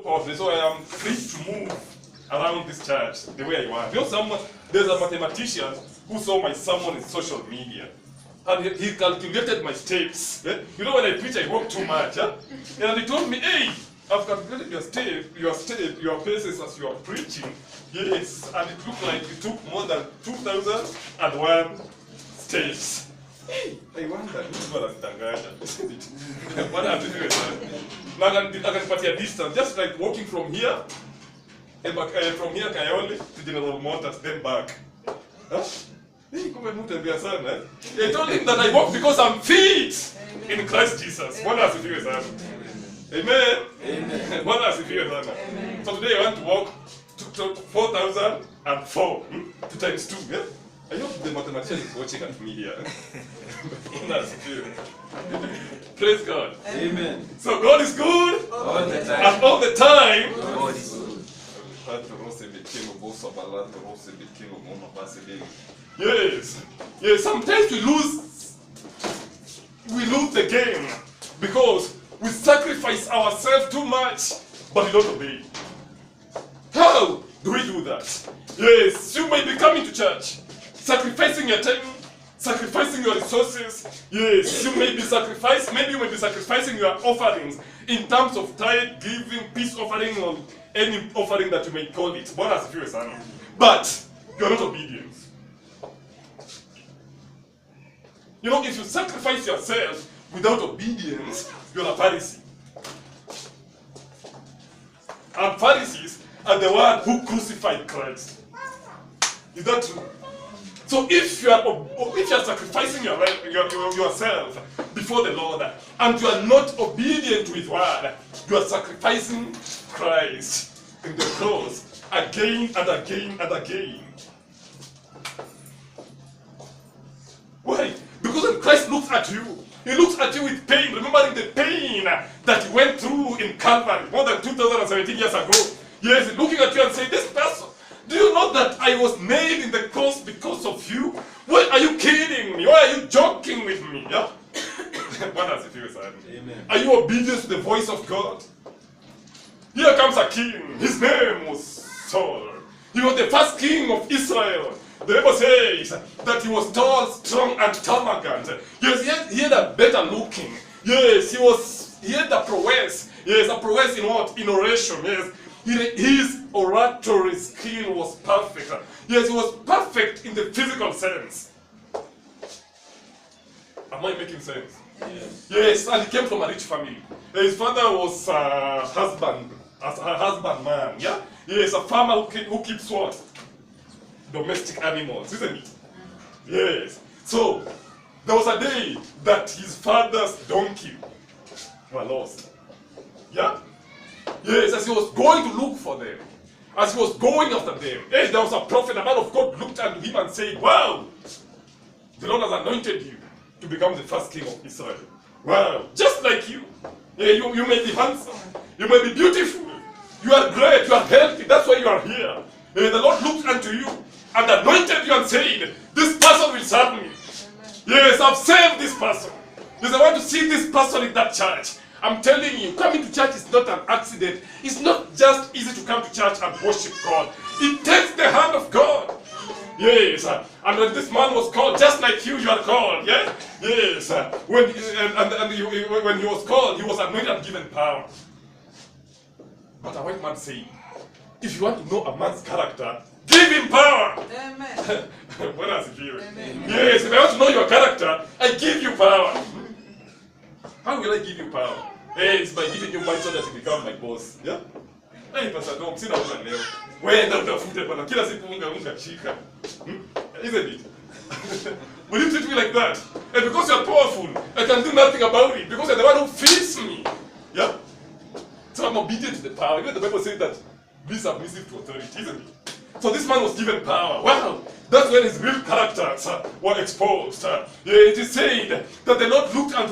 costly, so I am free to move around this church the way I want. You know, there's a mathematician who saw my sermon in social media. And he calculated my steps. Eh? You know, when I preach, I walk too much. Eh? And he told me, hey, I've calculated your paces as you are preaching. Yes, and it looked like you took more than 2,001 steps. Hey, I wonder, this one isn't it? What have to do with that? I can put a distance, just like walking from here, and back, from here, Kayole, to General Motors, then back. Huh? Hey, come and eh? They told him that I walk because I'm fit in Christ Jesus. What else if you say? Amen. Amen. What else if you say? So today I want to walk to 4,004 2 times 2. Yeah? I hope the mathematician is watching at me here. What else if you? Praise God. Amen. So God is good all the time. And all the time. God is good. Yes. Yes, sometimes we lose the game because we sacrifice ourselves too much, but we don't obey. How do we do that? Yes, you may be coming to church, sacrificing your time, sacrificing your resources. Yes, you may be sacrificing, maybe you may be sacrificing your offerings in terms of tithe, giving, peace offering, or any offering that you may call it. But you're not obedient. You know, if you sacrifice yourself without obedience, you're a Pharisee. And Pharisees are the ones who crucified Christ. Is that true? So if you are sacrificing yourself before the Lord and you are not obedient to His word, you are sacrificing Christ in the cross again and again and again. Why? Because when Christ looks at you, He looks at you with pain, remembering the pain that He went through in Calvary more than 2017 years ago. Yes, looking at you and saying, this person, do you know that I was nailed in the cross because of you? Why are you kidding me? Why are you joking with me? Yeah? What does it feel, sir? Amen. Are you obedient to the voice of God? Here comes a king. His name was Saul. He was the first king of Israel. The Bible says that he was tall, strong, and termagant. Yes, he had a better looking. Yes, he had a prowess. Yes, a prowess in what? In oration. Yes, his oratory skill was perfect. Yes, he was perfect in the physical sense. Am I making sense? Yes. Yes, and he came from a rich family. His father was a husbandman. Yeah. Yes, a farmer who keeps what? Domestic animals, isn't it? Yes. So, there was a day that his father's donkey were lost. Yeah? Yes, as he was going to look for them, as he was going after them, yes, there was a prophet, a man of God looked at him and said, wow, the Lord has anointed you to become the first king of Israel. Wow, just like you. Yeah, you may be handsome, you may be beautiful, you are great, you are healthy, that's why you are here. Yeah, the Lord looked unto you and anointed you and said, this person will serve me. Yes, I've saved this person. Yes, I want to see this person in that church. I'm telling you, coming to church is not an accident. It's not just easy to come to church and worship God. It takes the hand of God. Yes, and when this man was called, just like you are called, yes? Yes, when he was called, he was anointed and given power. But a white man said, if you want to know a man's character, give him power. Amen. What does it feel? Yes, if I want to know your character, I give you power. How will I give you power? Hey, it's by giving you money so that you become my boss. Yeah? Hey, Pastor Dom, sina unga leo. Wenda utafute bwana. Kila siku unga shika. Isn't it? Will you treat me like that? And because you're powerful, I can do nothing about it. Because you're the one who feeds me. Yeah? So I'm obedient to the power. Even the Bible says that be submissive to authority, isn't it? So this man was given power. Wow! That's when his real characters were exposed. It is said that the Lord looked and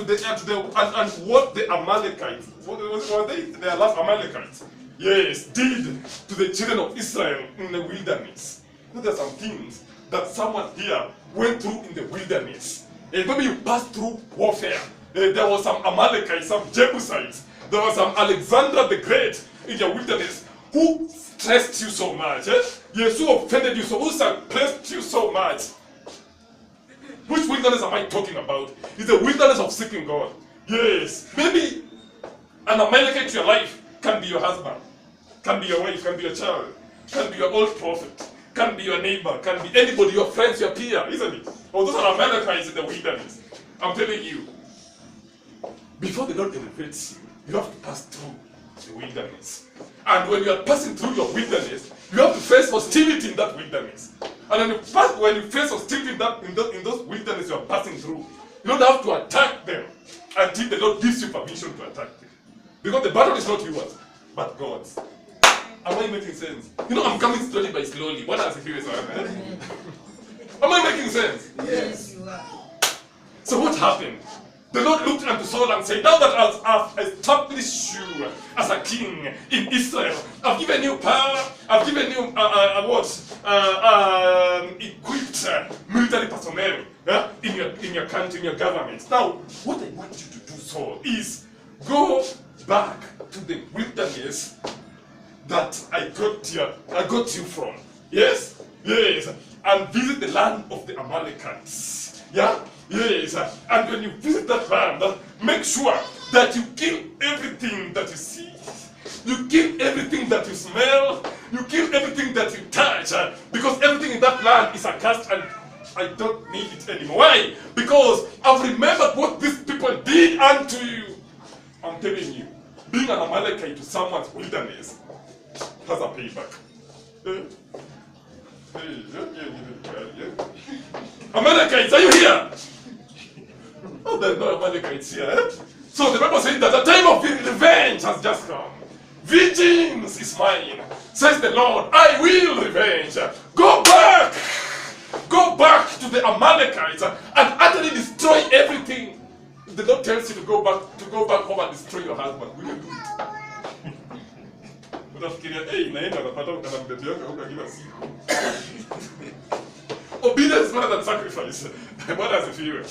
what the Amalekites, what were they? Their last Amalekites, yes, did to the children of Israel in the wilderness. You know, there are some things that someone here went through in the wilderness. Maybe you passed through warfare. There was some Amalekites, some Jebusites. There was some Alexander the Great. in your wilderness who stressed you so much? Yes, who offended you so, who suppressed you so much? Which wilderness am I talking about? It's the wilderness of seeking God. Yes. Maybe an Amalekite to your life can be your husband, can be your wife, can be your child, can be your old prophet, can be your neighbor, can be anybody, your friends, your peer, isn't it? Or those are Amalekites in the wilderness. I'm telling you, before the Lord elevates you, you have to pass through the wilderness. And when you are passing through your wilderness, you have to face hostility in that wilderness. And when you face hostility in those wilderness you are passing through, you don't have to attack them until the Lord gives you permission to attack them. Because the battle is not yours, but God's. Am I making sense? I'm coming slowly by slowly. What has he said? Am I making sense? Yes, you are. So what happened? The Lord looked unto Saul and said, now that I've established you as a king in Israel, I've given you power, I've given you equipped military personnel in your country, in your government. Now, what I want you to do, Saul, is go back to the wilderness that I got you from. Yes? Yes. And visit the land of the Amalekites. Yeah? Yes. And when you visit that land, make sure that you kill everything that you see. You kill everything that you smell. You kill everything that you touch. Because everything in that land is accursed and I don't need it anymore. Why? Because I've remembered what these people did unto you. I'm telling you, being an Amalekite to someone's wilderness has a payback. Amalekites, are you here? Oh, there are no Amalekites here. So the Bible says that the time of revenge has just come. Vengeance is mine, says the Lord. I will revenge. Go back. Go back to the Amalekites and utterly destroy everything. If the Lord tells you to go back home and destroy your husband, we will do it. Obedience is better than sacrifice. What does it feel?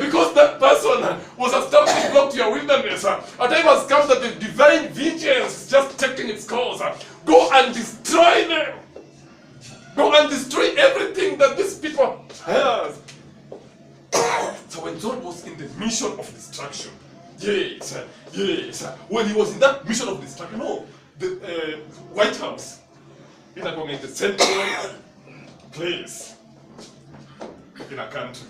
Because that person was a stumbling block to your wilderness. A time has come that the divine vengeance is just taking its course. Go and destroy them. Go and destroy everything that these people have. So when John was in the mission of destruction, yes, when he was in that mission of destruction, the White House, in the central place in a country,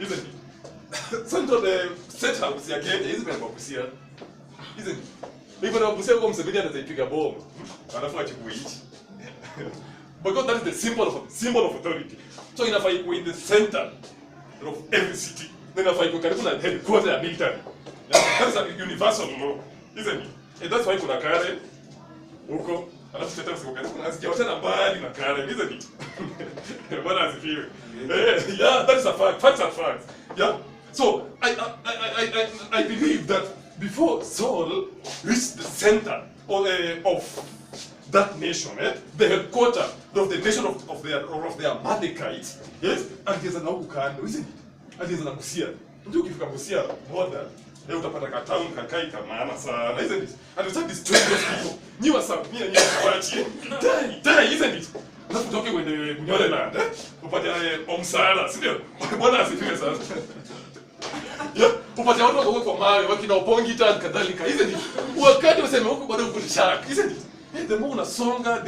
isn't it? Central State House ya Kenya hizi vya Busia, isn't it? Hivyo na Busia kwa Museveni anaipiga bomu, alafu achikuichi. Because that is the symbol of authority. So inafaa iko in the center of every city. Then inafaa iko karibu na headquarters ya military. That is a universal law, isn't it? And that's why kuna Karen huko, alafu teta siko karibu na asikia tena mbali na Karen, isn't it? Bwana asifiwe. Yeah, that is a fact. Facts are facts. Yeah. So I believe that before Saul reached the center of that nation, the headquarters of the nation of the Amalekites, yes, and there's an Ukando, isn't it? And there's an Busia. Unajua ukifika Busia border, utapata ka town kakai kama maana sana, isn't it? And you start destroying those people. Ni wasamia ni wachi. Die, isn't it? That's talking with the Bunyore land, upate omsala, si ndio? Bwana asifiwe sana. Yeah, upate watu wako kwa mawe, wakina upongi tani kadhalika, isn't it? Wakati useme huko bado uko shark, isn't it? The more unasonga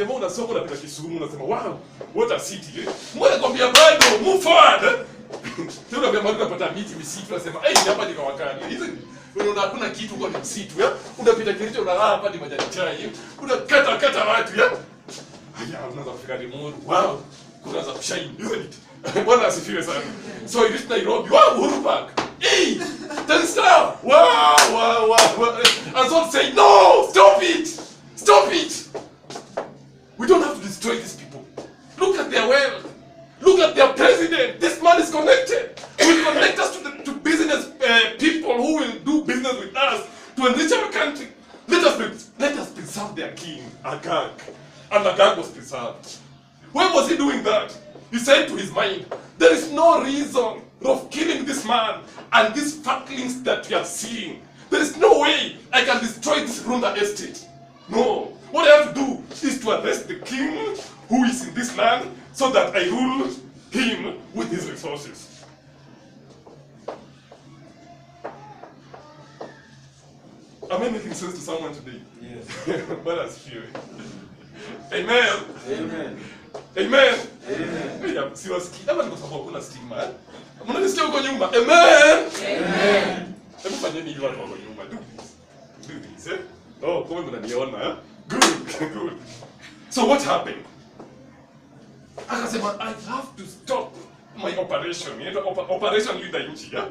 unapita Kisumu unasema wow, what a city. Mbona kwambia bado move forward. Tuna vya magari unapata miti misitu unasema hapa ni kwa wakati. Isn't it? Unaona hakuna kitu kwa msitu, unapita Kericho unaona hapa ni majani chai. Unakata watu, haya unaanza kufika Limuru. Wow, kunaanza kushine, isn't it? Bwana asifiwe sana. So it is Nairobi. Wow, Uhuru Park. Hey, then stop. Wow. And so say no, stop it. Stop it! We don't have to destroy these people. Look at their wealth. Look at their president. This man is connected. He will connect us to business people who will do business with us to enrich our country. Let us preserve their king, Agag. And Agag was preserved. Why was he doing that? He said to his mind, there is no reason of killing this man and these fatlings that we are seeing. There is no way I can destroy this Runda estate. No. What I have to do is to arrest the king who is in this land so that I rule him with his resources. Am I making sense to someone today? Yes. But that's few. Amen. Amen. Amen. Amen. Siwasikii. Ama niko sababu kuna stigma. Mnanisikia huko nyuma? Amen. Amen. Hebu fanyeni hivi watu wako nyuma. Do this. Do this, eh? Oh, kama mnaniona, eh? Good. Good. So what happened? Akasema, I have to stop my operation. Operation Linda Inchi, yeah?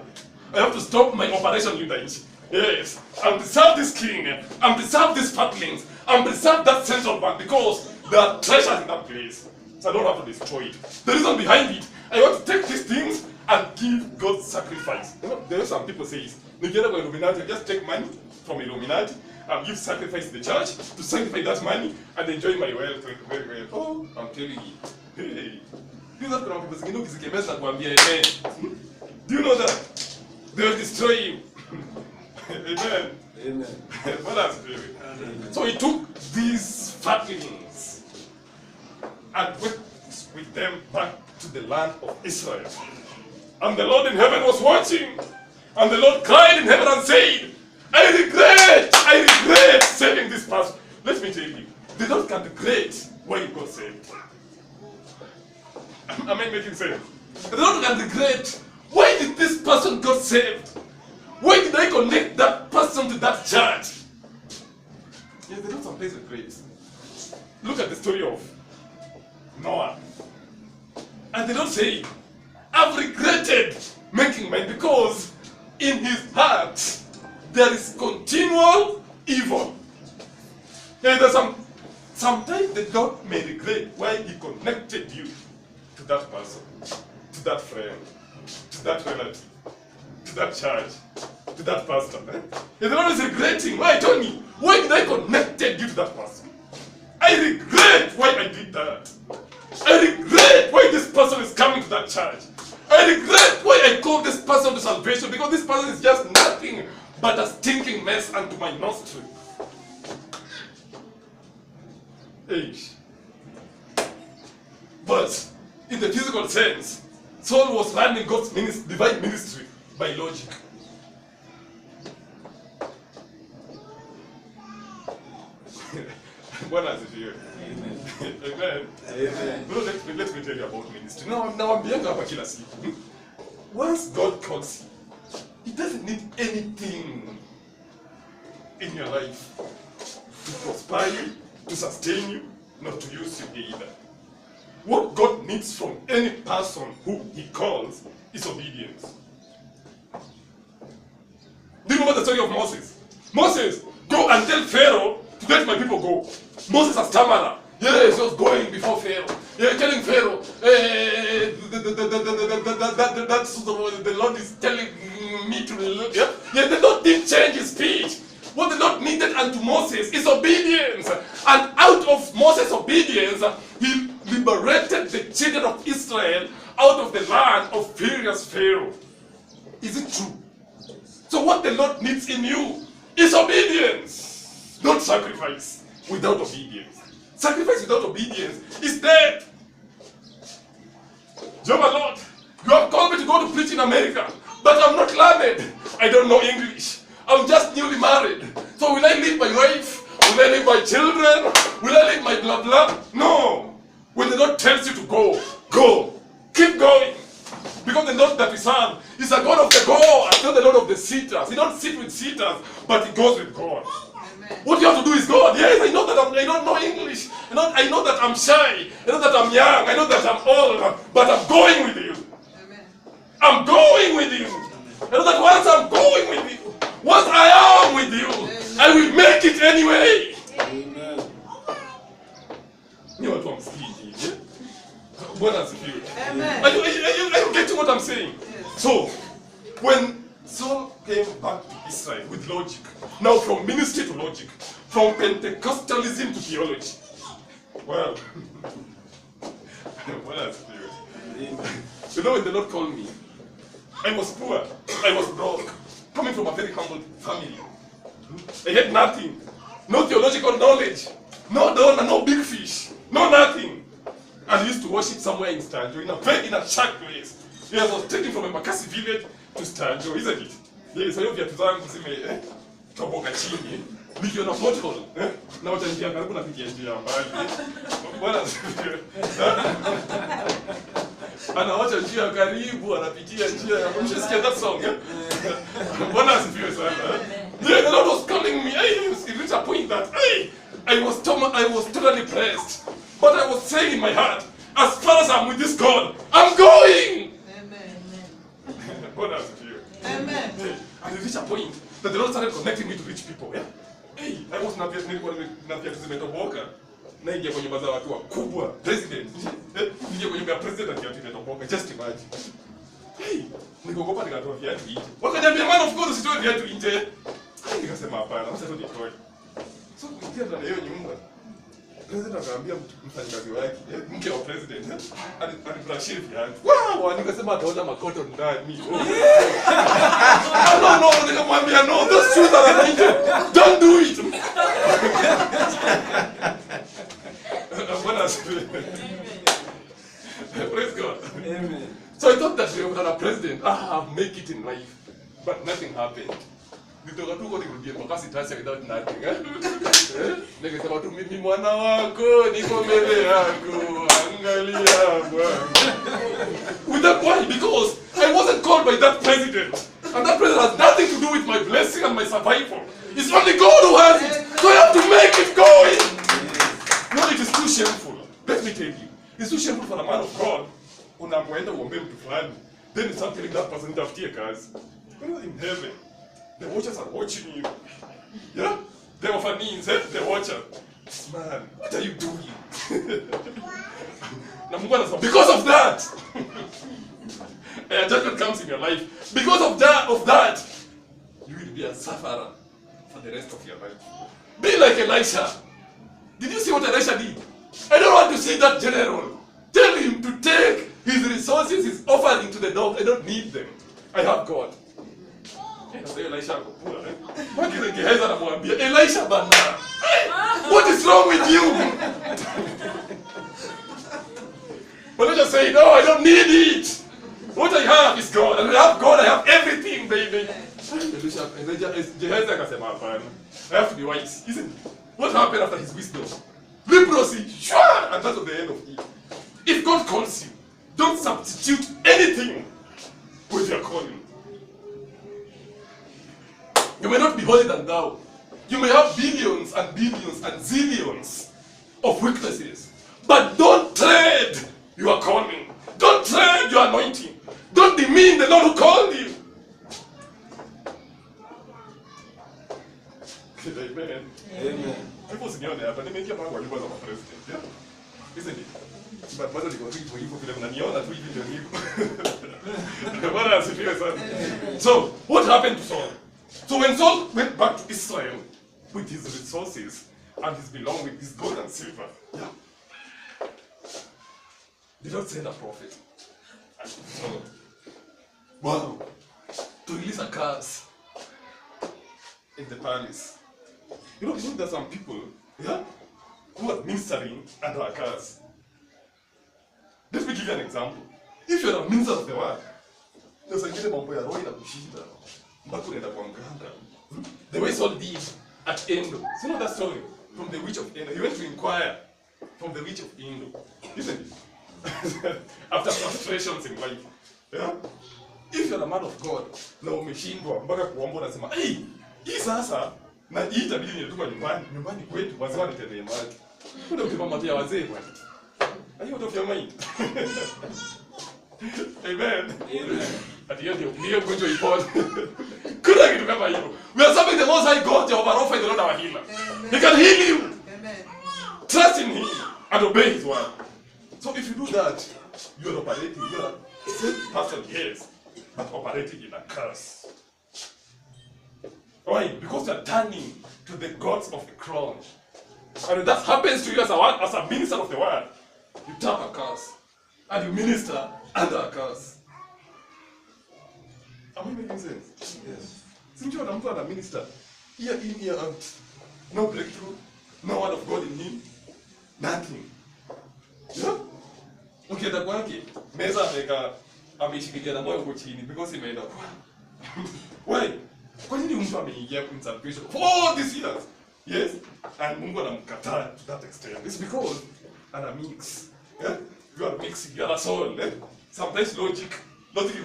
I have to stop my operation Linda Inchi. Yes. I'm preserve this king. I'm preserve these fatlings. I'm preserve that central bank because there are treasures in that place. So I don't have to destroy it. The reason behind it, I want to take these things and give God sacrifice. You know, there are some people say, Nikienda kwa Illuminati, just take money from Illuminati and give sacrifice to the church to sanctify that money and enjoy my wealth very well. Oh, I'm telling you. Hey. Do you know that people zingine ukizikemeza kuambia amen? Do you know that? They will destroy you. Amen. Amen. What else? So he took these fatlings and went with them back to the land of Israel. And the Lord in heaven was watching. And the Lord cried in heaven and said, I regret saving this person. Let me tell you, they don't can regret why you got saved. Am I making sense? They don't can regret why did this person got saved? Why did I connect that person to that church? Yes, they don't sometimes regret. Look at the story of Noah. And they don't say, I've regretted making mine because in his heart there is continual evil. Yeah, there's sometimes the Lord may regret why he connected you to that person, to that friend, to that relative, to that church, to that pastor. The Lord is regretting why, Tony, why did I connected you to that person? I regret why I did that. I regret why this person is coming to that church. I regret why I called this person to salvation because this person is just nothing but a stinking mess unto my nostril. Eish. But in the physical sense, Saul was running God's divine ministry by logic. What has it here? Amen. Amen. Amen. No, let me tell you about ministry. Now I'm being up kila siku. Once God calls you, He doesn't need anything in your life to prosper you, to sustain you, not to use you either. What God needs from any person who He calls is obedience. Do you remember the story of Moses? Moses, go and tell Pharaoh to let my people go. Moses a stammerer. Yes, he was going before Pharaoh. Yeah, telling Pharaoh, that's the Lord is telling me to. Yeah, the Lord didn't change his speech. What the Lord needed unto Moses is obedience. And out of Moses' obedience, he liberated the children of Israel out of the land of furious Pharaoh. Is it true? So what the Lord needs in you is obedience, not sacrifice without obedience. Sacrifice without obedience is dead. Jehovah Lord, you have called me to go to preach in America, but I'm not learned. I don't know English. I'm just newly married. So will I leave my wife? Will I leave my children? Will I leave my blah blah? No. When the Lord tells you to go, go. Keep going. Because the Lord that we serve is a God of the goers, not the Lord of the sitters. He don't sit with sitters, but he goes with God. Amen. What you have to do is God. Yes, I know that I don't know English. I know that I'm shy. I know that I'm young. I know that I'm old. But I'm going with you. Amen. I'm going with you. I know that once I'm going with you, once I am with you, amen, I will make it anyway. Amen. You know what I'm saying? Amen. Are you getting what I'm saying? Yes. So, when Saul came back to Israel with logic, now from ministry to logic, from Pentecostalism to theology, well, what else? You know when the Lord called me, I was poor, I was broke, coming from a very humble family. I had nothing. no theological knowledge, no donor, no big fish, no nothing. And he used to worship somewhere in Stanjo, in a sharp place. Yes, I was taken from a Makasi village to Stanjo, isn't it? Yes, so you have to toboka chini. Nikiona pothole, na watanjia karibu na pigia njia mbali. Bwana anawacha njia karibu, anapitia njia ya mshisikia that song. Bwana asifiwe sana. Yeah, the Lord was calling me. It reached a point that I was totally pressed. But I was saying in my heart, as far as I'm with this God, I'm going. Amen. Bwana asifiwe. Amen. And it reached a point that the Lord started connecting me to rich people. Yeah? I was nilikuwa zimetoboka. Naingia kwenye nyumba za watu wakubwa, president. Nje kwenye nyumba ya president akimetoboka, just imagine. Nikogopa nikatoa viatu nje. Wakaniambia man of God usitoe viatu nje. Nikasema hapana, wacha tu nitoe. So kuingia ndani ya hiyo nyumba. President akaambia mfanyakazi wake, mke wa president, alibrushia viatu. Wow, nikasema ataona makoto ndani. No, nikamwambia no, those shoes are anointed. Don't do it. Praise God. Amen. So I thought that we were a president, I'll make it in life. But nothing happened. Nitoka tu kwa nirudie makasi tasi without nothing. Nikasema tu mimi mwana wako, niko mbele yako, angalia Bwana. Why? Because I wasn't called by that president. And that president has nothing to do with my blessing and my survival. It's only God who has it. So I have to make it going. No, it is too shameful. Let me tell you. It's too shameful for a man of God. Unapoenda uombe mtu fulani, then you start telling that person tafutie kazi. You know, in heaven, the watchers are watching you. Yeah? The orphanines, the watcher. Man, what are you doing? Because of that, a judgment comes in your life. Because of that, you will be a sufferer for the rest of your life. Be like Elisha. Did you see what Elisha did? I don't want to see that general. Tell him to take his resources, his offering to the dog. I don't need them. I have God. Elisha, what is wrong with you? But let's just say, no, I don't need it. What I have is God. And I have God, I have everything, baby. I have to be wise, isn't it? What happened after his wisdom? Leprosy, sure, and that's the end of it. If God calls you, don't substitute anything with your calling. You may not be holy than thou. You may have billions and billions and zillions of weaknesses. But don't trade your calling. Don't trade your anointing. Don't demean the Lord who called you. Amen. Amen. People sing out there, but they make your mind what you want of a president. Yeah? Isn't it? But mother, you want to for you for them, and you're not even the So, what happened to Saul? So when Saul went back to Israel with his resources and his belongings, his gold and silver, the Lord sent a prophet. And so, wow, to release a curse in the palace. You know there's some people, who are ministering under a curse. Let me give you an example. If you're a minister of the word, there's a little boy kushinda. The way Saul did at Endo. You know that story from the witch of Endo? He went to inquire from the witch of Endo. Isn't it? After frustrations in life. Yeah? If you're a man of God, na umeshindwa mpaka kuomba unasema, "Hey, hii sasa na hii itabidi nitoka nyumbani kwetu wazee wanitendee maji." Kuna mtu mama pia wazee bwana. Are you out of your mind? Amen. Amen. At the end of the day, going to report. We are serving the Most High God, Jehovah Rapha, the Lord our healer. Amen. He can heal you. Amen. Trust in Him and obey His word. So if you do that, you are operating. You are the same person, yes, but operating in a curse. Why? Because you are turning to the gods of the crown. And if that happens to you as a minister of the word, you turn a curse. And you minister under a curse. Am I making sense? Yes. Since you are a minister, ear in, ear out. no breakthrough, no word of God in him, nothing. Yeah? Ukienda kwake, meza ameka ameshikilia na moyo uko chini because imeenda. Why? Kwa nini mtu ameingia in salvation for all these years? Yes, and Mungu anamkataa to that extent. It's because ana mix. Yeah? You are mixing your soul. Eh? Sometimes logic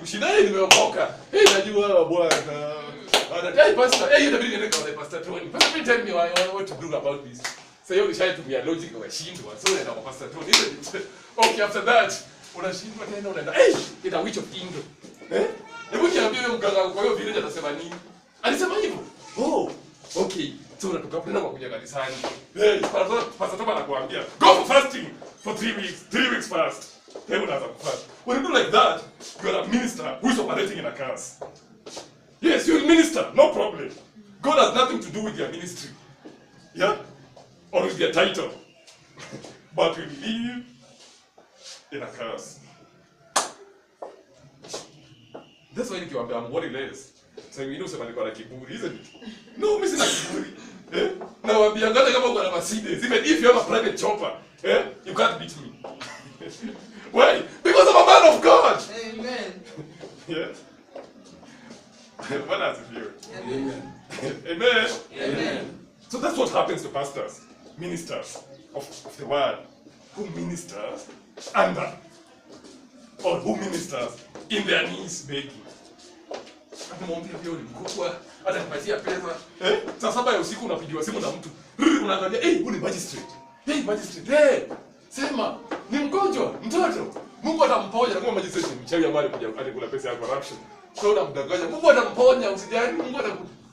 kushinda. Hey, nimeokoka. Hey, najua bwana. Hey, pastor. Hey, you the big nigga, pastor Tony. Pastor, tell me what to do about this. So you try to be a logic umeshindwa. So ndio pastor Tony. Okay, after that, unashindwa tena unaenda. Hey, ita witch of Indo. Eh? Hebu niambie mganga kwa hiyo village atasema nini? Alisema hivyo. Oh, okay. So unatoka tena kwa kuja kanisani. Hey, pastor Tony anakuambia, go for fasting for 3 weeks. 3 weeks fast. Then unaanza kufast. When you do like that, you are a minister who is operating in a curse. Yes, you're a minister, no problem. God has nothing to do with your ministry. Yeah? Or with your title. But we live in a curse. That's why I'm worried less. So you know somebody got a kiburi, isn't it? No, missing a kiburi. Eh? Now I'm being a Mercedes. Even if you have a private chopper, eh? You can't beat me. Why? Because I'm a man of God. Amen. Yes. What does it feel? Amen. Amen. Amen. So that's what happens to pastors, ministers of the word, who ministers under, or who ministers in their knees begging. Atamwambia leo ni mkubwa, atanipatia pesa. Saa 7 ya usiku unapigiwa simu na mtu. Unaangalia, huyu ni magistrate. Magistrate. Sema, ni mgonjwa, mtoto. Mungu atamponya. Kama magistrate ni mchawi ambaye alikula pesa ya corruption. So unamdanganya, Mungu atamponya, usijali. Mungu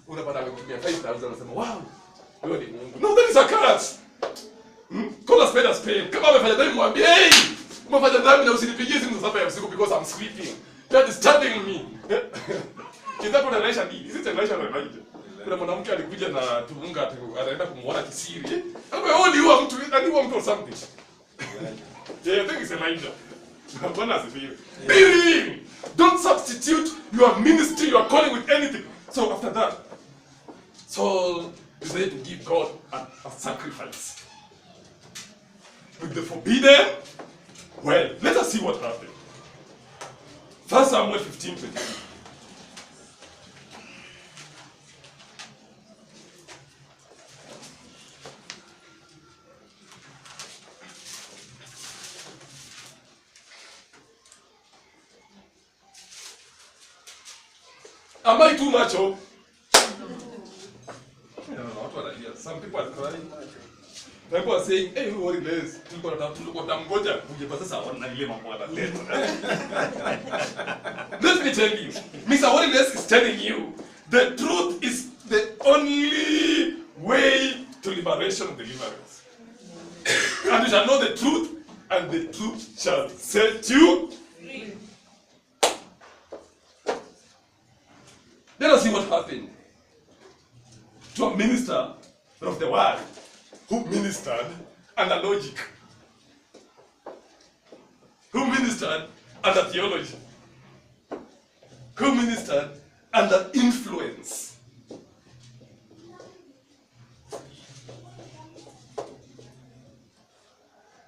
unapata amekutumia 5,000 unasema, wow. Wewe ni Mungu. No, that is a curse. Call a spade. Kama amefanya dhambi mwambie, umefanya dhambi na usinipigie simu saa 7 ya usiku because I'm sleeping. That is disturbing me. Is that what Elisha did? Is it Elisha or Elijah? Kuna mwanamke alikuja na tumunga anaenda kumuona kisiri. Aliua mtu or something. Yeah, I think it's Elijah. Bwana asifiwe. Believe. Don't substitute your ministry, your calling with anything. So after that, Saul decided to give God a sacrifice. With the forbidden, well, let us see what happened. 1 Samuel 15:22. Am I too much? No, some people are crying. People are saying, hey, who worry less? Let me tell you, Mr. Worryless is telling you, the truth is the only way to liberation and deliverance. And you shall know the truth, and the truth shall set you free. Let us see what happened to a minister of the word who ministered under logic, who ministered under theology, who ministered under influence.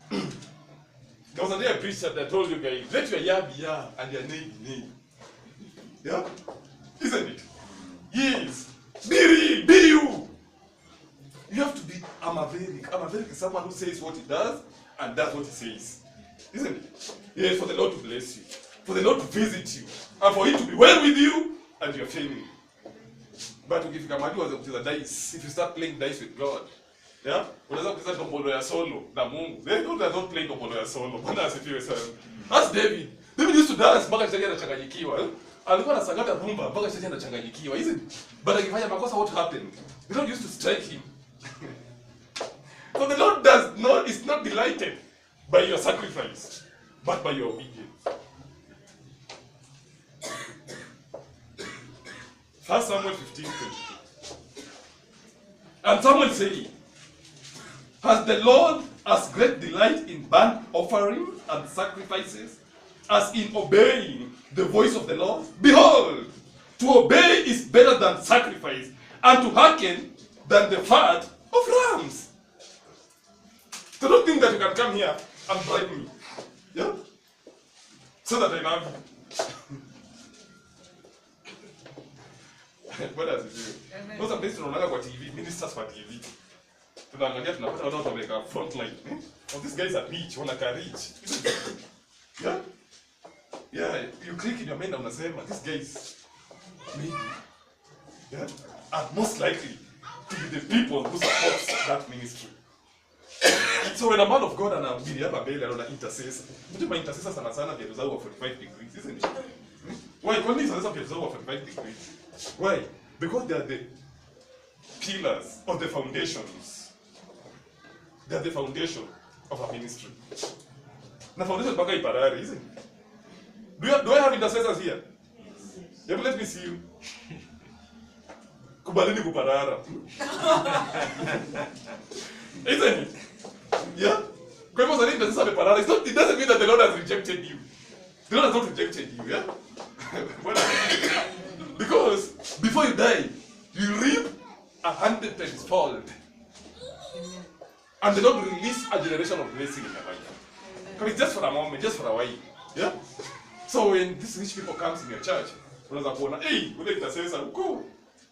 There was a day I preached that I told you guys, let your yeah be yeah and your nay be nay. Yeah? Isn't it? Yes. Be real. Be you. You have to be Amaveric. Amaveric is someone who says what he does and does what he says. Isn't it? Yes, for the Lord to bless you. For the Lord to visit you. And for it to be well with you and your family. But if you come and do the dice, if you start playing dice with God, yeah? Unaweza kucheza tombolo ya solo na Mungu. God does not play tombolo ya solo. Bwana asifiwe sana. That's David. David used to dance mpaka shetani anachanganyikiwa. Alikuwa anasangata rumba mpaka shetani anachanganyikiwa, isn't it? But akifanya makosa, what happened? The Lord used to strike him. So the Lord is not delighted by your sacrifice, but by your obedience. 1 Samuel 15:22. And Samuel said, has the Lord as great delight in burnt offerings and sacrifices as in obeying the voice of the Lord? Behold, to obey is better than sacrifice, and to hearken than the fat of rams. So don't think that you can come here and bribe me. Yeah? So that I love you. What does it do? Those are places tunaona kwa TV, ministers kwa TV. Tunaangalia tunapata watu wameka front line. Oh, these guys are rich, wanaka rich. Yeah? Yeah, you click in your mind and unasema, these guys, maybe, yeah, are most likely to be the people who support that ministry. So when a man of God anahubiri hapa mbele anaona intercessor. Mtu intercessor sana sana viatu zao 45 degrees, isn't it? Why? Kwa nini intercessor viatu zao 45 degrees? Why? Because they are the pillars of the foundations. They are the foundation of a ministry. Na foundation mpaka iparari, isn't it? Do I have intercessors here? Yes. Let me see you. Kubalini kuparara. Isn't it? Yeah? Kwa hivyo sasa intercessor ameparara. It doesn't mean that the Lord has rejected you. The Lord has not rejected you, yeah? Because before you die, you reap 100 tenfold. And the Lord will release a generation of blessing in your life. Because it's just for a moment, just for a while. Yeah? So when these rich people comes in your church, unaweza kuona, hey, ule intercessor huko.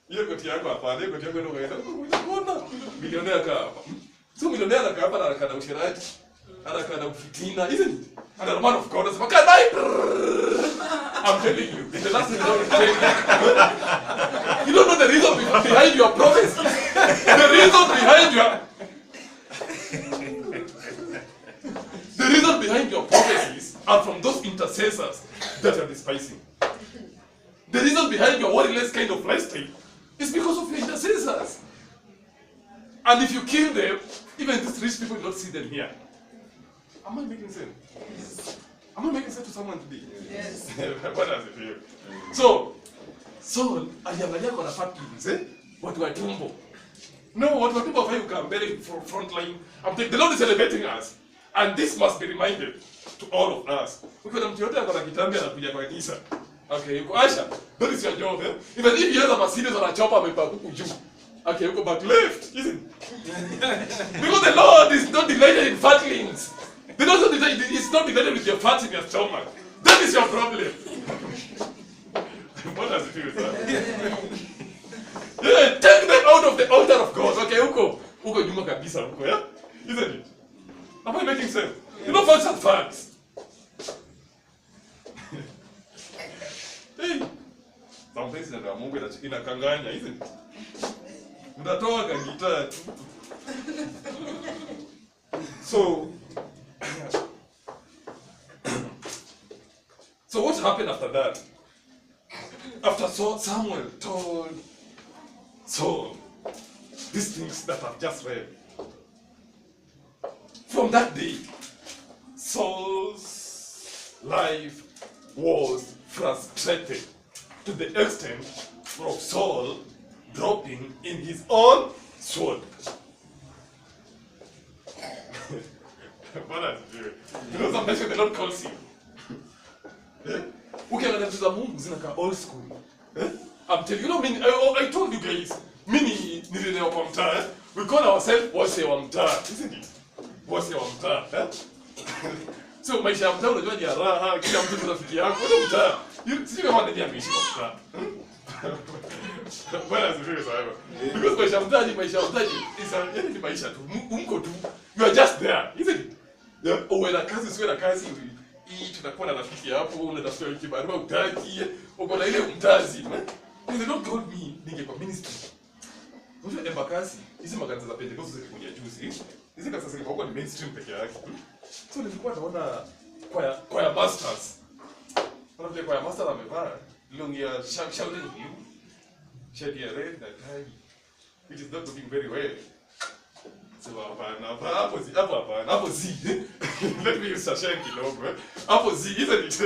Ile koti yako hapa, ile koti yako ndio unaenda. Unaona? Milionea hapa. So milionea hapa na kana ushirati. Ana ufitina, isn't it? And the man of God is like, I'm telling you, in the last thing God is telling you. You don't know the reason behind your prophecy. The reason behind your prophecies are from those intercessors that are despising. The reason behind your worthless kind of lifestyle is because of your intercessors. And if you kill them, even these rich people will not see them here. Am I making sense? Yes. Am I making sense to someone today? Yes. What does it feel? So aliangalia kwa fatlings, watu wa tumbo. No, watu wa tumbo wafai ukambele for front line. The Lord is elevating us. And this must be reminded to all of us. Because mtu yote akona kitambi anakuja kwa kanisa. Okay, yuko Asha. That is your job, eh? Even if you have a Mercedes or a chopper amepa huku juu. Okay, yuko back left, isn't it? Because the Lord is not delighted in fatlings. It's not delighted with your fat in your stomach. That is your problem. What does it feel with that? Yeah, take them out of the altar of God. Okay, huko nyuma kabisa huko, yeah? Isn't it? Am I making sense? You know facts are facts. Hey, some places that are Mungu inakanganya, isn't it? Mtatoa kangita. So what happened after that? After Samuel told Saul these things that I've just read. From that day, Saul's life was frustrated to the extent of Saul dropping in his own sword. What does it do? You know sometimes the Lord calls you. Ukiangalia vitu za Mungu zinakaa old school. I'm telling you, I told you guys, mimi nililelewa kwa mtaa. We call ourselves wase wa mtaa, isn't it? Wase wa mtaa. So maisha ya mtaa unajua ni raha, kila mtu ni rafiki yako, ndio mtaa. Sisi kama ndio ameishi kwa mtaa. Bwana asifiwe sana. Because maisha ya mtaa ni ni maisha tu. Mko tu. You are just there, isn't it? Yeah. Uwe na kazi, usiwe na kazi. Tunakuwa na rafiki hapo, unatafuta kibarua utaki, uko na ile mtazi, They don't call me ningekuwa ministry. Unajua Embakasi, hizi makanisa za Pentecost zilikuja juzi. Hizi kanisa zilikuwa ni mainstream peke yake. So nilikuwa naona kwa masters. Wanaambia kwa master amevaa longi ya shouting blue, shirt ya red na tie. Which is not looking very well. So hapo zi. Let me use Sasha kidogo. Hapo zi, isn't it?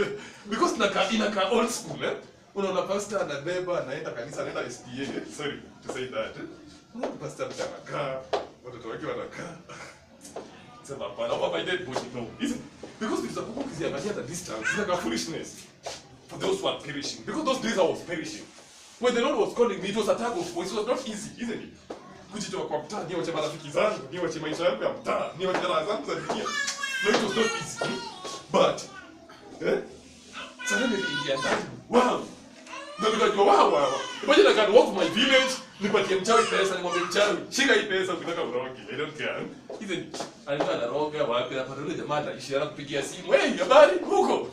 Because inaka old school, Unaona pastor anabeba anaenda kanisa anaenda SDA. Sorry to say that. Unaona pastor anakaa, watoto wake wanakaa. Sema hapana, by dead body no. Isn't because it's a book ukiziangalia at a distance, it's like a foolishness for those who are perishing. Because those days I was perishing. When the Lord was calling me, it was a tug of war. It was not easy, isn't it? kujitoa kwa mtaa, niwache marafiki zangu, niwache maisha yangu ya mtaa, niwache raha zangu za dunia. No, it was not easy. But sasa niliingia ndani. Wow. Ndio nikajua wow. Imagine I can walk to my village, nipatie mchawi pesa, nimwambie mchawi, shika hii pesa ukitaka uroge. I don't care. Hizi alikuwa anaroga wapi hapa ndio jamaa anaishi anakupigia simu. Hey, habari huko?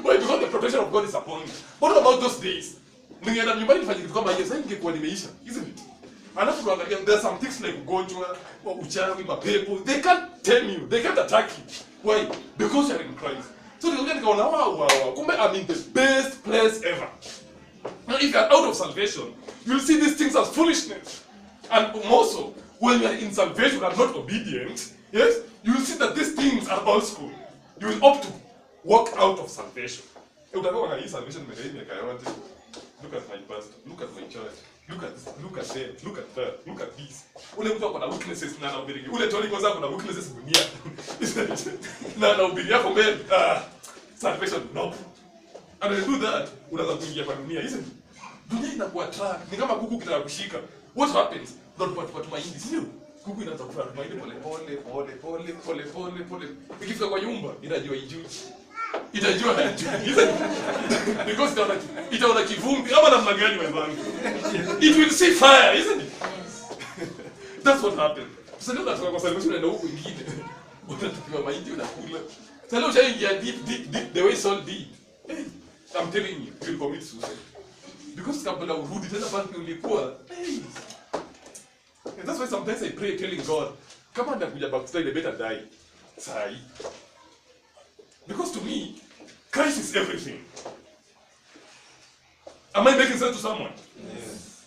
Why? Because the protection of God is upon me. What about those days? Ningeenda nyumbani nifanye kitu kama hiyo, sasa ingekuwa nimeisha. Isn't it? Alafu kuangalia, there are some things like ugonjwa, uchawi, mapepo. They can't tame you. They can't attack you. Why? Because you're in Christ. So nikaona wow. Kumbe I'm in the best place ever. Now if you're out of salvation, you'll see these things as foolishness. And more so, when you're in salvation and not obedient, yes, you'll see that these things are all school. You will opt to walk out of salvation. Utakuwa na hii salvation miaka yote. Look at my pastor. Look at my church. Look at this. Look at that. Look at that. Look at this. Ule mtu akona weaknesses na anahubiri. Ule toni kwanza akona weaknesses dunia. Na anahubiri hapo mbele. Salvation no. And when you do that, unaanza kuingia kwa dunia. Isn't it? Dunia inakuwa track. Ni kama kuku kitaka kushika. What happens? Don't put my indi, sio? Kuku inaanza kufanya pole. Ikifika kwa nyumba, inajua ijui. Itajua hajui. Because itaona kivumbi ama namna gani wenzangu. It will see fire, isn't it? That's what happened. Sasa ndio tunatoka kwa salvation na huko ingine. Unatakiwa mahindi unakula. Sasa leo ushaingia deep the way Saul did. Hey, I'm telling you, you'll commit suicide. Because kabla urudi tena pale ulikuwa. Hey. And that's why sometimes I pray telling God, kama ndakuja backslide, I better die. Sai. Because to me, Christ is everything. Am I making sense to someone? Yes.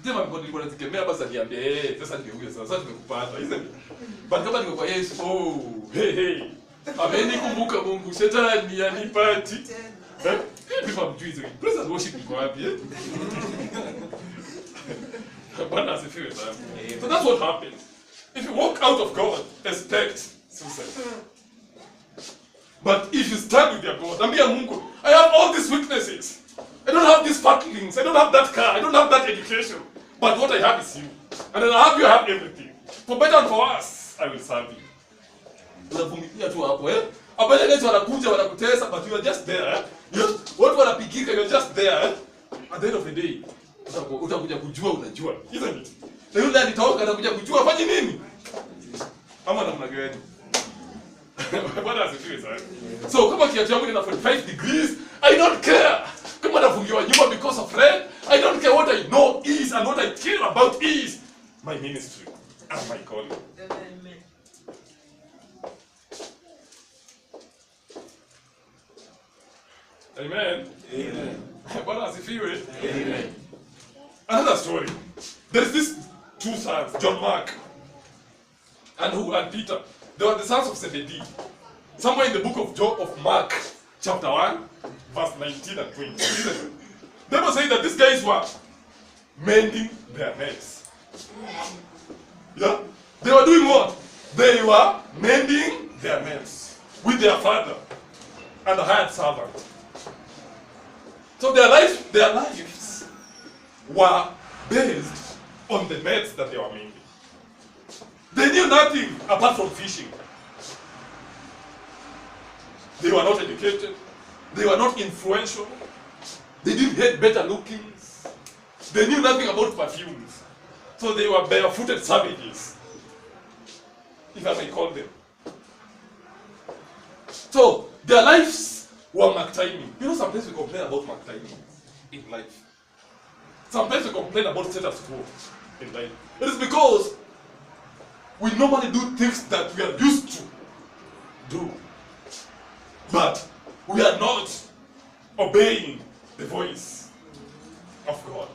Dema God alikuwa anatikemea basi niambie, sasa ndio huyo sasa tumekupata, isn't it? But kama niko kwa Yesu, hey. Amenikumbuka Mungu, shetani anipati. People are doing it. Praise and worship iko wapi? Bwana asifiwe sana. So that's what happens. If you walk out of God, expect suicide. But if you stand with your God, ambia Mungu, I have all these weaknesses. I don't have these faculties. I don't have that car. I don't have that education. But what I have is you. And then I have everything. For better and for worse, I will serve you. Unavumilia tu hapo Abaya guys wanakuja wanakutesa, but you are just there. Watu wanapigika, you're just there. At the end of the day, utakuja kujua unajua. Isn't it? Na yule alitoka anakuja kujua afanye nini? Ama namna gani? Bwana asifiwe sana. So kama kiatu yangu ina 45 degrees, I don't care. Kama nafungiwa nyumba because of rent, I don't care. What I know is and what I care about is my ministry and my calling. Amen. Amen. Amen. Bwana asifiwe. Amen. Another story. There's these two sons, John Mark and Peter. They were the sons of Zebedee. Somewhere in the book of Mark, chapter 1, verse 19 and 20. They were saying that these guys were mending their nets. Yeah? They were doing what? They were mending their nets with their father and a hired servant. So their lives were based on the nets that they were mending. They knew nothing apart from fishing. They were not educated. They were not influential. They didn't have better lookings. They knew nothing about perfumes. So they were barefooted savages, if I may call them. So their lives were mark timing. You know, sometimes we complain about mark timing in life. Sometimes we complain about status quo in life. It is because we normally do things that we are used to do. But we are not obeying the voice of God.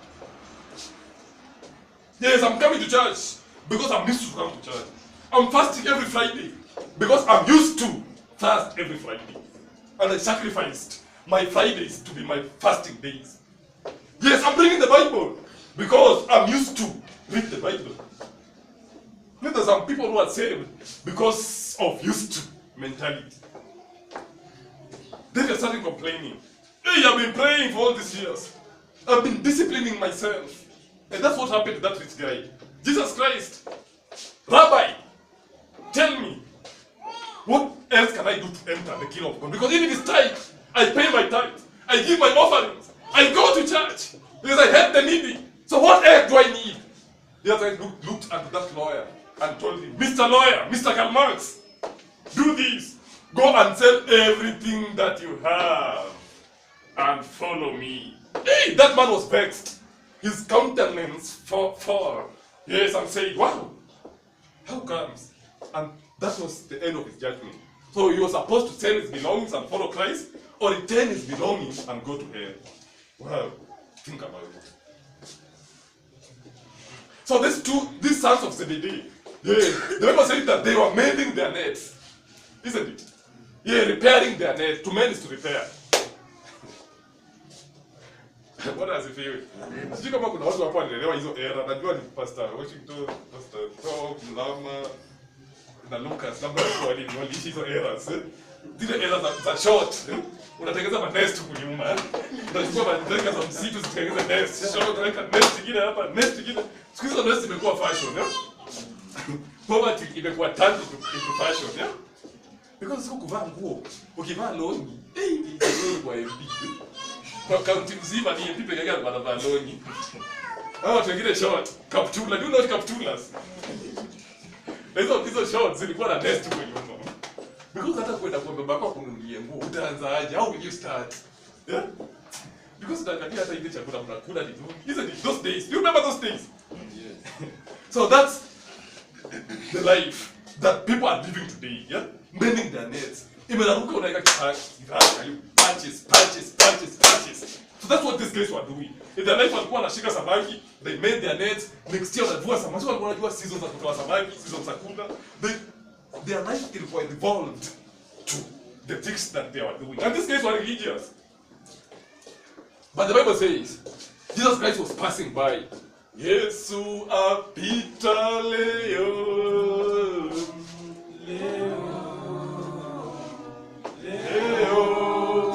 Yes, I'm coming to church because I'm used to come to church. I'm fasting every Friday because I'm used to fast every Friday. And I sacrificed my Fridays to be my fasting days. Yes, I'm reading the Bible because I'm used to read the Bible. There are some people who are saved because of used to mentality. Then they're starting complaining. Hey, I've been praying for all these years. I've been disciplining myself. And that's what happened to that rich guy. Jesus Christ, Rabbi, tell me, what else can I do to enter the kingdom of God? Because even this tithe, I pay my tithe, I give my offerings, I go to church, because I help the needy. So what else do I need? The other guy looked at that lawyer and told him, Mr. Lawyer, Mr. Karl Marx, do this. Go and sell everything that you have and follow me. Hey, that man was vexed. His countenance fell. Yes, and said, wow, how comes? And that was the end of his judgment. So he was supposed to sell his belongings and follow Christ, or return his belongings and go to hell. Wow, think about it. So these sons of Zebedee, the Bible says that they were mending their nets, isn't it? Yeah, repairing their nets. To mend is to repair. What does it feel? Sijui kama kuna watu hapo wanaelewa hizo era. Najua ni Pastor Washington, Pastor Tom, Lama na Lucas, labda waliishi hizo eras. Zile era za short. Unatengeneza ma nest huko nyuma. Unachukua mandeka za msitu zitengeneza nest. Short unaweka nest nyingine hapa, nyingine. Siku hizo nest imekuwa fashion, poverty imekuwa turned into fashion, Because siku kuvaa nguo, ukivaa longi, kwa MB. Kwa kaunti mzima ni MP peke yake wanavaa longi. Watu wengine short, kaptula, do you know what kaptulas? Hizo shorts zilikuwa na nest huko nyuma. Because hata kwenda kwa baba yako kununulia nguo, utaanza aje? How will you start? Yeah? Because utaangalia hata ile chakula mnakula ni nini? Isn't it those days? Do you remember those days? Yeah. So that's the life that people are living today, mending their nets. Imeraruka unaweka kipaka, you punches. So that's what these guys were doing. In their life walikuwa wanashika samaki, they made their nets. Next year wanavua samaki, walikuwa wanajua seasons za kutoa samaki, seasons za kula. Their life ilikuwa involved to the things that they were doing. And these guys were religious. But the Bible says, Jesus Christ was passing by. Yesu apita leo.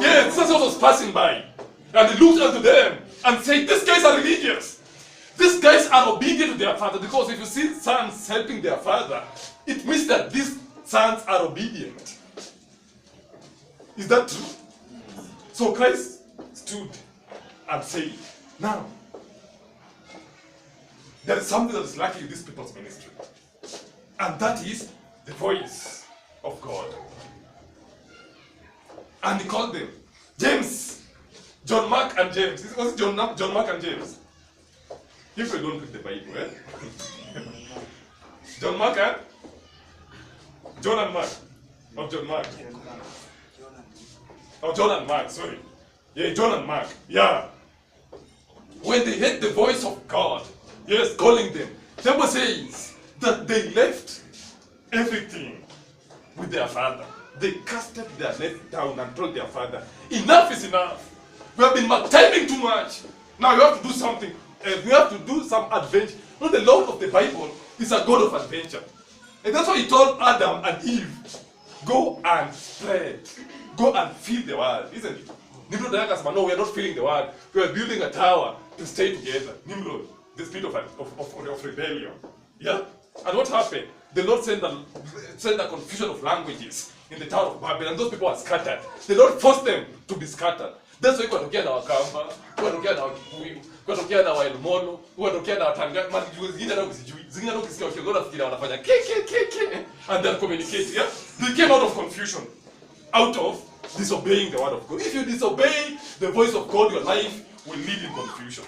Yes, Jesus was passing by. And he looked unto them and said, these guys are religious. These guys are obedient to their father. Because if you see sons helping their father, it means that these sons are obedient. Is that true? So Christ stood and said, now, there is something that is lacking in this people's ministry. And that is the voice of God. And he called them James, John, Mark, and James. Was it John, Mark, and James? If you don't read the Bible, John, Mark, and John and Mark. Not John Mark. Oh, John and Mark, sorry. Yeah, John and Mark. Yeah. When they heard the voice of God, yes, calling them, the Bible says that they left everything with their father. They casted their net down and told their father, enough is enough. We have been timing too much. Now you have to do something. We have to do some adventure. You know, the Lord of the Bible is a God of adventure. And that's why he told Adam and Eve, go and spread. Go and fill the world, isn't it? Nimrod and Agas, no, we are not filling the world. We are building a tower to stay together. Nimrod, the spirit of rebellion. Yeah? And what happened? The Lord sent a confusion of languages in the town of Babel, and those people are scattered. The Lord forced them to be scattered. That's why kuwatokea na Wakamba, kuwatokea na Wakikuyu, kuwatokea na Waelmono, kuwatokea na Watanga, zingine hata ukisijui, zingine hata ukisikia wakiongea fikira wanafanya ke, and they're communicating. Yeah? They came out of confusion, out of disobeying the word of God. If you disobey the voice of God, your life will lead in confusion.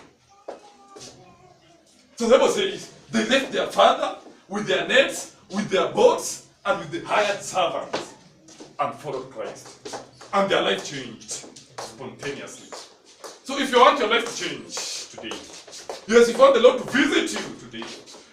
So the Bible says, they left their father with their nets, with their boats, and with the hired servants, and followed Christ. And their life changed spontaneously. So if you want your life to change today, yes, if you want the Lord to visit you today,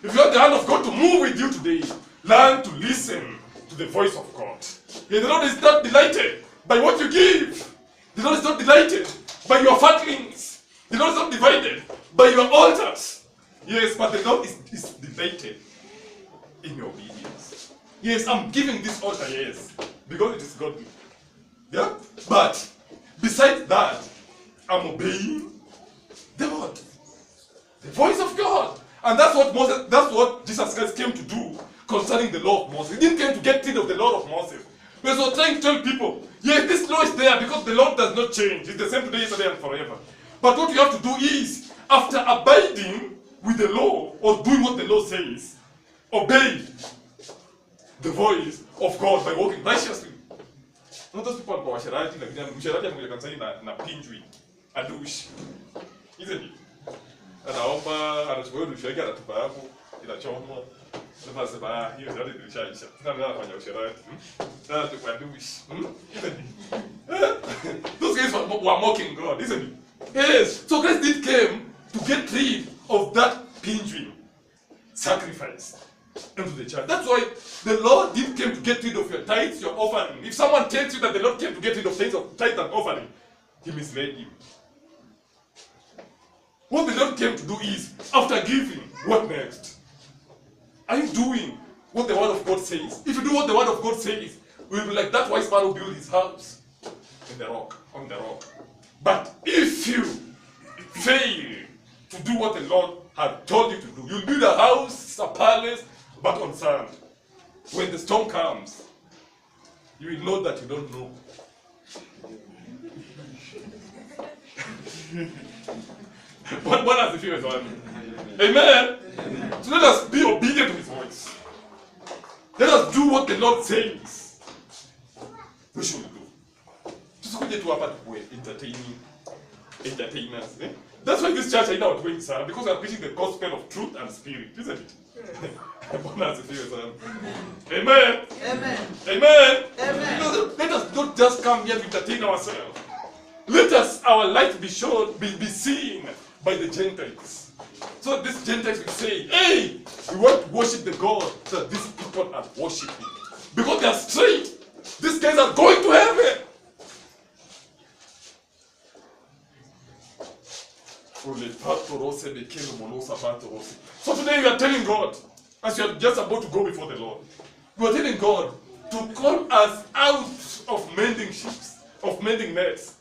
if you want the hand of God to move with you today, learn to listen to the voice of God. Yeah, the Lord is not delighted by what you give. The Lord is not delighted by your fatlings. The Lord is not divided by your altars. Yes, but the Lord is delighted in your obedience. Yes, I'm giving this altar, yes, because it is godly. Yeah? But besides that, I'm obeying the Lord. The voice of God. And that's what Jesus Christ came to do concerning the law of Moses. He didn't come to get rid of the law of Moses. He was trying to tell people, yes, this law is there because the law does not change. It's the same today, yesterday, and forever. But what you have to do is, after abiding with the law, or doing what the law says, obey the voice of God by walking righteously. Not those people who are washerati, like msherati amekuja kanisani na pinjwi, adushi. Isn't it? Anaomba, anachukua dushi yake anatupa hapo, inachomwa. Sasa sema hiyo ndio nilishaisha. Sasa ndio anafanya usherati. Sasa tukwa dushi. Those guys were mocking God, isn't it? Yes. So Christ did came to get rid of that pinjwi sacrifice into the church. That's why the Lord didn't come to get rid of your tithes, your offering. If someone tells you that the Lord came to get rid of tithes and offering, he misled you. What the Lord came to do is, after giving, what next? Are you doing what the Word of God says? If you do what the Word of God says, we'll be like that wise man who built his house in the rock, on the rock. But if you fail to do what the Lord had told you to do, you'll build a house, a palace, but on sand. When the storm comes, you will know that you don't know. What has the fear is on? Amen. So let us be obedient to his voice. Let us do what the Lord says we should do. Tusikuje tu hapa tuwe entertainers. That's why this church haina watu wengi sana, because we are preaching the gospel of truth and spirit, isn't it? Bwana asifiwe sana. Amen. Amen. Amen. Amen. Let us not just come here to entertain ourselves. Let us, our light be shown, be seen by the Gentiles. So these Gentiles will say, hey, we want to worship the God that these people are worshiping. Because they are straight. These guys are going to heaven. So today we are telling God, as you are just about to go before the Lord, we are telling God to call us out of mending ships, of mending nets,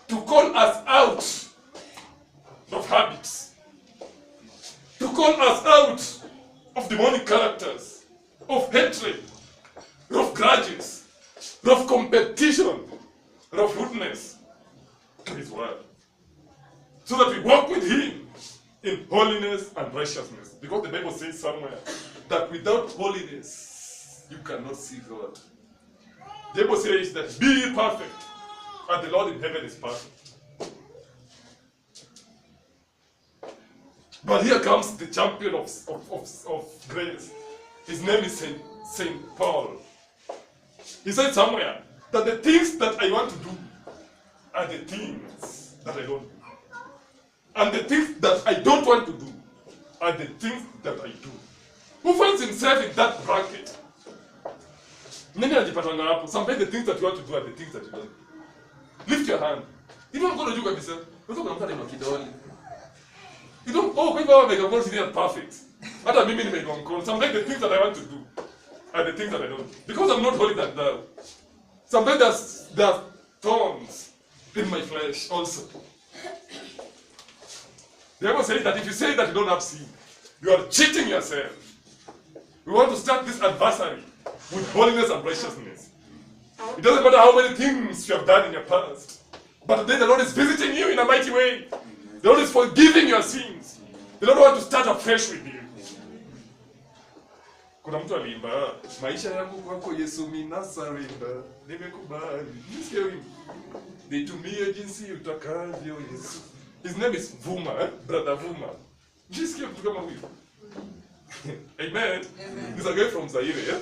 to call us out of habits, to call us out of demonic characters, of hatred, of grudges, of competition, of rudeness to His word, so that we walk with Him in holiness and righteousness. Because the Bible says somewhere that without holiness you cannot see God. The Bible says that be perfect, and the Lord in heaven is perfect. But here comes the champion of grace. His name is Saint Paul. He said somewhere that the things that I want to do are the things that I don't do. And the things that I don't want to do are the things that I do. Who finds himself in that bracket? Sometimes the things that you want to do are the things that you don't do. Lift your hand. You don't go to do kabisa. You don't, oh, kwa hivyo make a goal is perfect. Hata mimi nimekuwa mkono. Sometimes the things that I want to do are the things that I don't do. Because I'm not holy than thou. Sometimes there are thorns in my flesh also. The Bible says that if you say that you don't have sin, you are cheating yourself. We want to start this adversary with holiness and righteousness. It doesn't matter how many things you have done in your past, but today the Lord is visiting you in a mighty way. The Lord is forgiving your sins. The Lord wants to start afresh with you. Kuna mtu aliimba, maisha yangu kwako Yesu mimi nasarenda, nimekubali. Nisikie wimbo. Nitumie jinsi utakavyo Yesu. His name is Vuma, Brother Vuma. Nisikie mtu kama huyo. Amen. He's a guy from Zaire, yeah?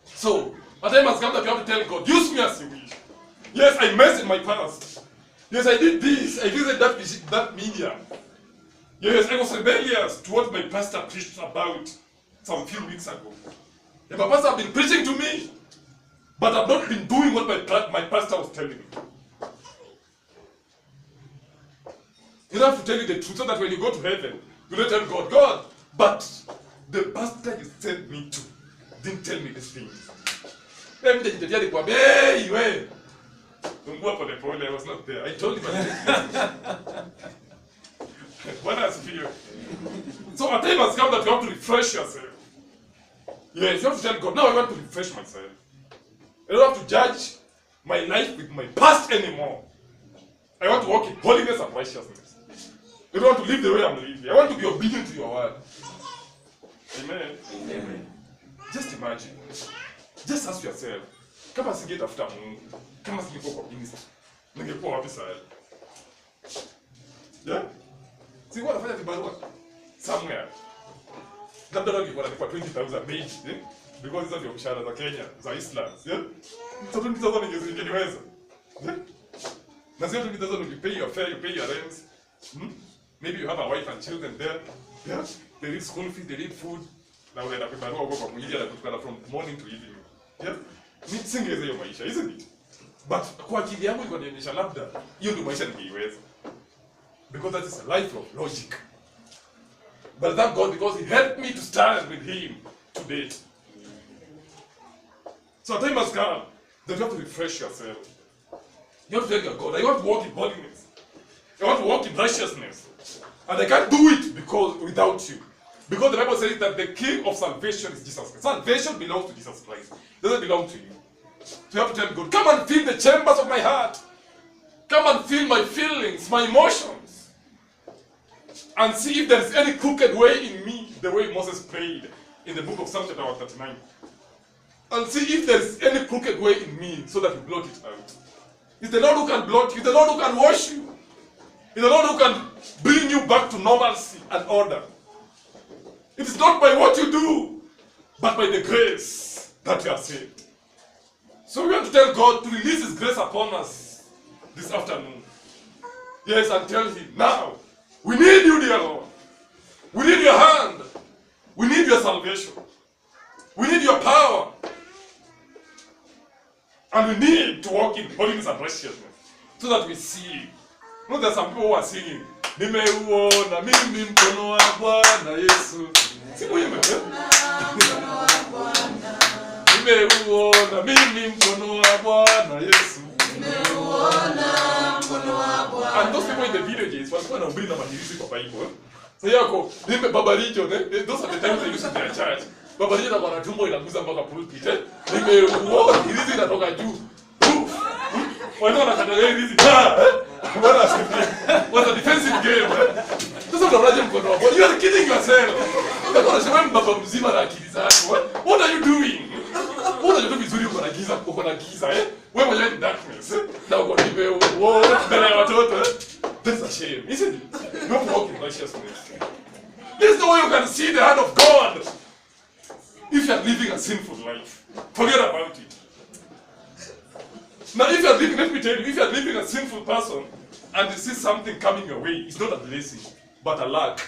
So, a time has come that you have to tell God, use me as you wish. Yes, I messed in my past. Yes, I did this. I visited that media. Yes, I was rebellious to what my pastor preached about some few weeks ago. And my pastor has been preaching to me, but I've not been doing what my pastor was telling me. You have to tell you the truth so that when you go to heaven, you don't tell God, God, but the pastor you sent me to didn't tell me these things. Let me tell you, hey, wait. I was not there. I told him. Bwana asifiwe. So a time has come that you have to refresh yourself. Yes, you have to tell God, now I want to refresh myself. I don't have to judge my life with my past anymore. I want to walk in holiness and righteousness. I don't want to live the way I'm living. I want to be obedient to your word. Amen. Amen. Just imagine. Just ask yourself. Kama singetafuta Mungu, kama singekuwa kwa ministry, ningekuwa wapi sasa? Yeah? Singekuwa nafanya vibarua somewhere. Labda leo ningekuwa nalipwa 20,000 maybe, eh? Because hizo ndio mshahara za Kenya, za Islands, yeah? So 20,000 ningeweza. Yeah? Na sio 20,000 you pay your fare, you pay your rent. Maybe you have a wife and children there. Yeah? They need school fees, they need food. Na unaenda kubarua huko kwa mwingine anakutukana from morning to evening. Yeah? Ni singeweza hiyo maisha, isn't it? But kwa akili yangu iko nionyesha labda hiyo ndio maisha ningeiweza. Because that is a life of logic. But thank God because He helped me to stand with Him today. So a time has come that you have to refresh yourself. You have to tell your God, I want to walk in holiness. I want to walk in righteousness. And I can't do it because without you. Because the Bible says that the King of salvation is Jesus Christ. Salvation belongs to Jesus Christ. It doesn't belong to you. So you have to tell God, come and fill the chambers of my heart. Come and feel my feelings, my emotions. And see if there is any crooked way in me, the way Moses prayed in the book of Psalm chapter 39. And see if there is any crooked way in me so that you blot it out. It's the Lord who can blot you. It's the Lord who can wash you. It's the Lord who can bring you back to normalcy and order. It is not by what you do, but by the grace that you are saved. So we want to tell God to release His grace upon us this afternoon. Yes, and tell Him, now, we need you, dear Lord. We need your hand. We need your salvation. We need your power. And we need to walk in holiness and righteousness so that we see. You know, there are some people who are singing, nimeuona mimi mkono wa Bwana Yesu. Si muhimu, eh? Nimeuona mimi mkono wa Bwana Yesu. And those people in the villages walikuwa wanahubiri na mahubiri kwa Bible. So yako, Baba Region, those are the times they used in their church. Baba Region anakuwa na tumbo inaguza mpaka pulpit, eh? Nimeuona hirizi inatoka juu. Wao wanakata hirizi. Bwana asifiwe. What a defensive game. Sasa unaonaje mkono wako? You are kidding yourself. Kama unasema baba mzima na akili zako. What are you doing? Unajua vizuri uko na giza, eh? Wewe mwenyewe ni darkness. Na uko mbele ya watoto, eh? That's a shame, isn't it? You have to walk in righteousness. There's no way you can see the hand of God if you are living a sinful life. Forget about it. Now, if you are living, let me tell you, if you are living a sinful person and you see something coming your way, it's not a blessing, but a lack.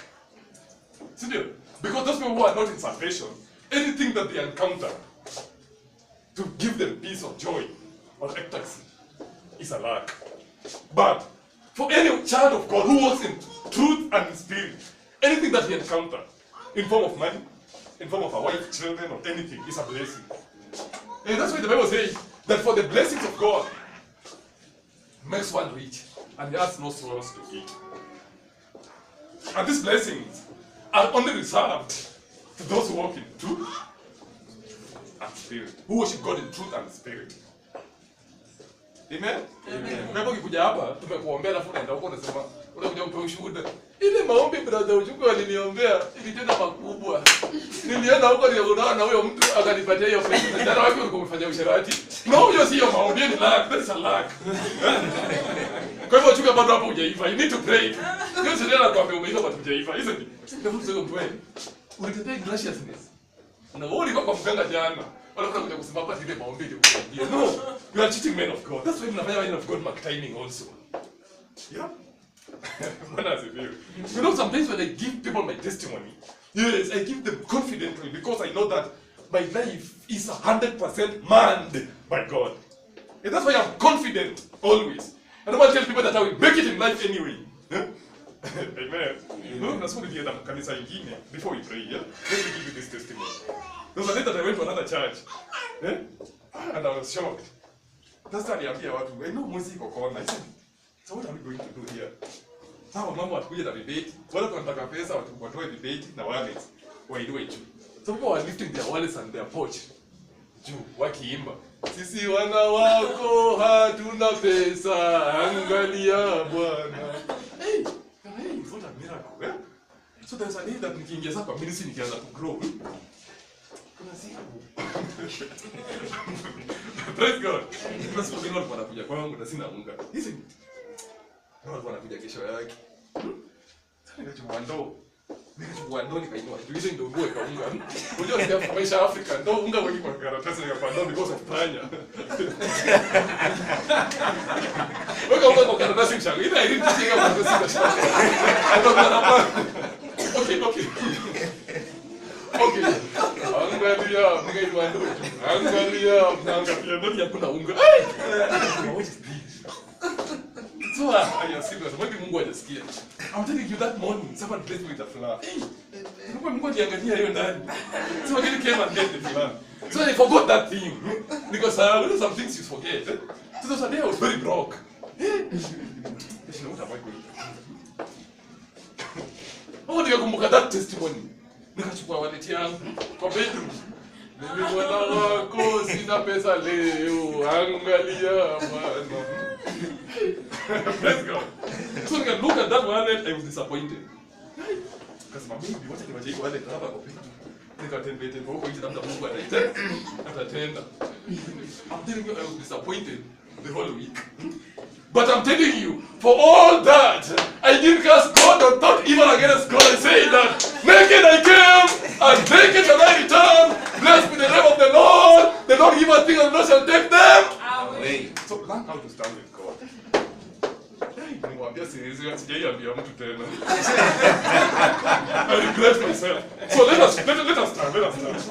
See there? Because those people who are not in salvation, anything that they encounter to give them peace or joy or ecstasy is a lack. But for any child of God who walks in truth and in spirit, anything that he encounters in form of money, in form of a wife, children, or anything is a blessing. And that's why the Bible says that for the blessings of God makes one rich and he has no sorrows to it. And these blessings are only reserved to those who walk in truth and spirit, who worship God in truth and spirit. Amen? Amen. Kwa hivyo ukikuja hapa tumekuombea alafu unaenda huko unasema unakuja utoe ushuhuda. Ile maombi brother uchukue aliniombea ilitenda makubwa. Nilienda huko nikaona na huyo mtu akanipatia hiyo pesa. Ndio wapi ulikuwa umefanya usherati? No, hiyo sio maombi, ni lack, that's a lack. Kwa hivyo uchukue bado hapo hujaiva. You need to pray. Hiyo sio ndio kwamba umeiva bado hujaiva. Isn't it? Ndio mtu sio mtu. Ulitetea graciousness. Unaona kwa mganga jana. Wala kuna kuja kusema hapa ile maombi ndio. No, you are cheating men of God. That's why tunafanya men of God mark timing also. Yeah. When I say you know, sometimes when I give people my testimony, yes, I give them confidently because I know that my life is 100% manned by God. And that's why I'm confident always. I don't want to tell people that I will make it in life anyway. Yeah? Amen. No, that's what we did at kanisa ingine before we pray. Yeah? Let me give you this testimony. There was a day that I went to another church. Yeah? And I was shocked. That's why I know music or corner. I said, so what are we going to do here? Sawa mama watakuja na vibeti. Wale wanataka pesa watoe vibeti na wallets. Wainue juu. So people are lifting their wallets and their pouch. Juu wakiimba. Sisi wana wako hatuna pesa, angalia Bwana. Hey, what a miracle, eh? So there's a day that nikiingia sasa kwa ministry nikianza to grow. Kuna siku. Praise God. Kuna siku wengine walikuwa wanakuja kwangu na sina unga. Hizi na walikuwa wanakuja kesho yake. Sasa nikachukua ndoo. Nikachukua ndoo nikainua. Hizo ndio nguo ikaunga. Unajua ndio maisha ya Afrika. Ndoo unga wengi kwa karatasi nikapanda ndoo because of panya. Weka unga kwa karatasi mchanga. Ila ili tusikie kama tunasika. Okay. Angalia, mkainua ndoo. Angalia, ndani hakuna unga. What is this? So I am serious. Maybe Mungu hajasikia. I'm telling you that morning, someone blessed me with a flower. Mungu aliangalia hiyo ndani. So I came and get the flower. So I forgot that thing. Because some things you forget. So there was a day I was very broke. What am I going to do? Nikakumbuka that testimony. Nikachukua wallet yangu kwa bedroom. Mimi mwana wako sina pesa leo. Angalia Bwana. Praise God. So I can look at that wallet, I was disappointed. Because my baby, what did I wallet hapa kwa bedroom? Nikatembea kwa huko nje labda Mungu atatenda. I'm telling you I was disappointed the whole week. But I'm telling you, for all that, I didn't curse God or thought evil against God. I say that, naked I came, and naked shall I return. Blessed be the name of the Lord. The Lord give us things and the Lord shall take them away. So learn how to stand with God. I regret myself. So let us stand. Let us stand.